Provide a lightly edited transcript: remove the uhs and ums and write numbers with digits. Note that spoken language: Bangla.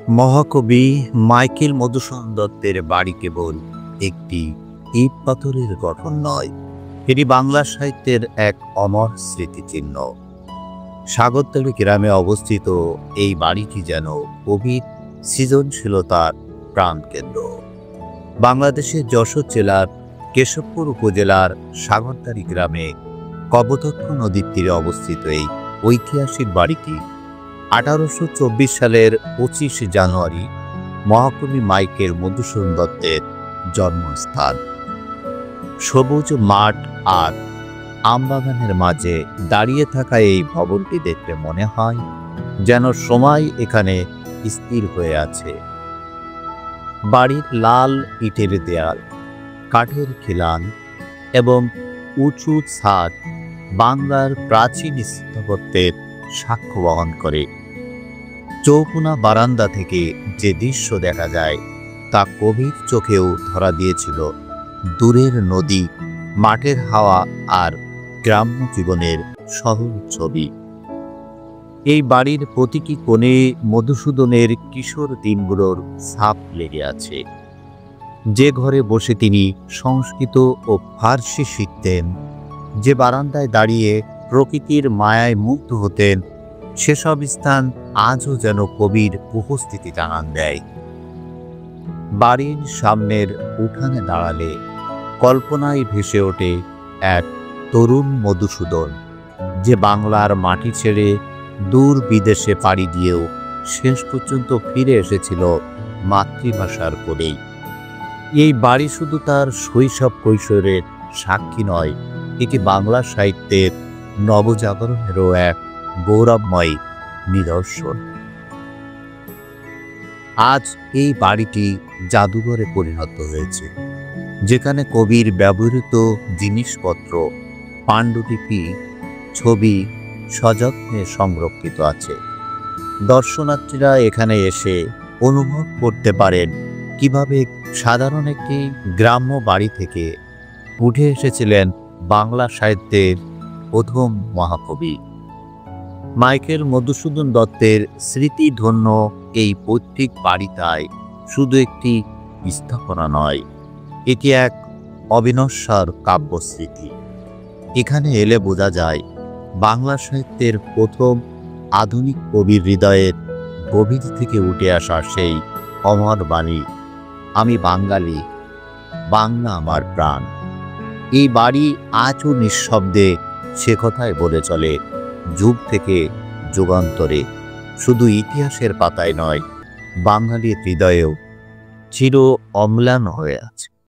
মহাকবি মাইকেল মধুসূদন দত্তের বাড়ি কেবল একটি ইট পাথরের গঠন নয়, এটি বাংলা সাহিত্যের এক অমর স্মৃতিচিহ্ন। সাগরতলী গ্রামে অবস্থিত এই বাড়িটি যেন কবির সৃজনশীলতার প্রাণকেন্দ্র। বাংলাদেশের যশোর জেলার কেশবপুর উপজেলার সাগরতলী গ্রামে কপোতাক্ষ নদীর তীরে অবস্থিত এই ঐতিহাসিক বাড়িটি 1824 সালের 25 জানুয়ারি মহাকবি মাইকেল মধুসূদন দত্তের জন্মস্থান। সবুজ মাঠ আর আমবাগানের মাঝে দাঁড়িয়ে থাকা এই ভবনটি দেখলে মনে হয় যেন সময় এখানে স্থির হয়ে আছে। বাড়ির লাল ইটের দেয়াল, কাঠের খিলান এবং উঁচু ছাদ বাংলার প্রাচীন স্থাপত্যের সাক্ষ্য বহন করে। চৌকোনা বারান্দা থেকে যে দৃশ্য দেখা যায় তা কবির চোখেও ধরা দিয়েছিল দূরের নদী, মাঠের হাওয়া আর গ্রাম্য জীবনের সহজ ছবি। এই বাড়ির প্রতিটি কোণে মধুসূদনের কিশোর দিনগুলোর ছাপ লেগে আছে। যে ঘরে বসে তিনি সংস্কৃত ও ফার্সি শিখতেন, যে বারান্দায় দাঁড়িয়ে প্রকৃতির মায়ায় মুগ্ধ হতেন, সেসব স্থান আজও যেন কবির উপস্থিতি জানান দেয়। বাড়ির সামনের উঠানে দাঁড়ালে কল্পনায় ভেসে ওঠে এক তরুণ মধুসূদন, যে বাংলার মাটি ছেড়ে দূর বিদেশে পাড়ি দিয়েও শেষ পর্যন্ত ফিরে এসেছিল মাতৃভাষার কোলেই। এই বাড়ি শুধু তার শৈশব কৈশোরের সাক্ষী নয়, এটি বাংলা সাহিত্যের নবজাগরণেরও এক গৌরবময় নিদর্শন। আজ এই বাড়িটি জাদুঘরে পরিণত হয়েছে, যেখানে কবির ব্যবহৃত জিনিসপত্র, পাণ্ডুলিপি, ছবি সযত্নে সংরক্ষিত আছে। দর্শনার্থীরা এখানে এসে অনুভব করতে পারেন কিভাবে সাধারণ একটি গ্রাম্য বাড়ি থেকে উঠে এসেছিলেন বাংলা সাহিত্যের প্রথম মহাকবি। মাইকেল মধুসূদন দত্তের স্মৃতিধন্য এই পৈতৃক বাড়িটায় শুধু একটি স্থাপনা নয়, এটি এক অবিনশ্বর কাব্যস্মৃতি। এখানে এলে বোঝা যায় বাংলা সাহিত্যের প্রথম আধুনিক কবির হৃদয়ের গভীর থেকে উঠে আসা সেই অমর বাণী, আমি বাঙালি, বাংলা আমার প্রাণ। এই বাড়ি আজও নিঃশব্দে সে কথাই বলে চলে যুগ থেকে যুগান্তরে, শুধু ইতিহাসের পাতায় নয়, বাঙালির হৃদয়েও চির অম্লান হয়ে আছে।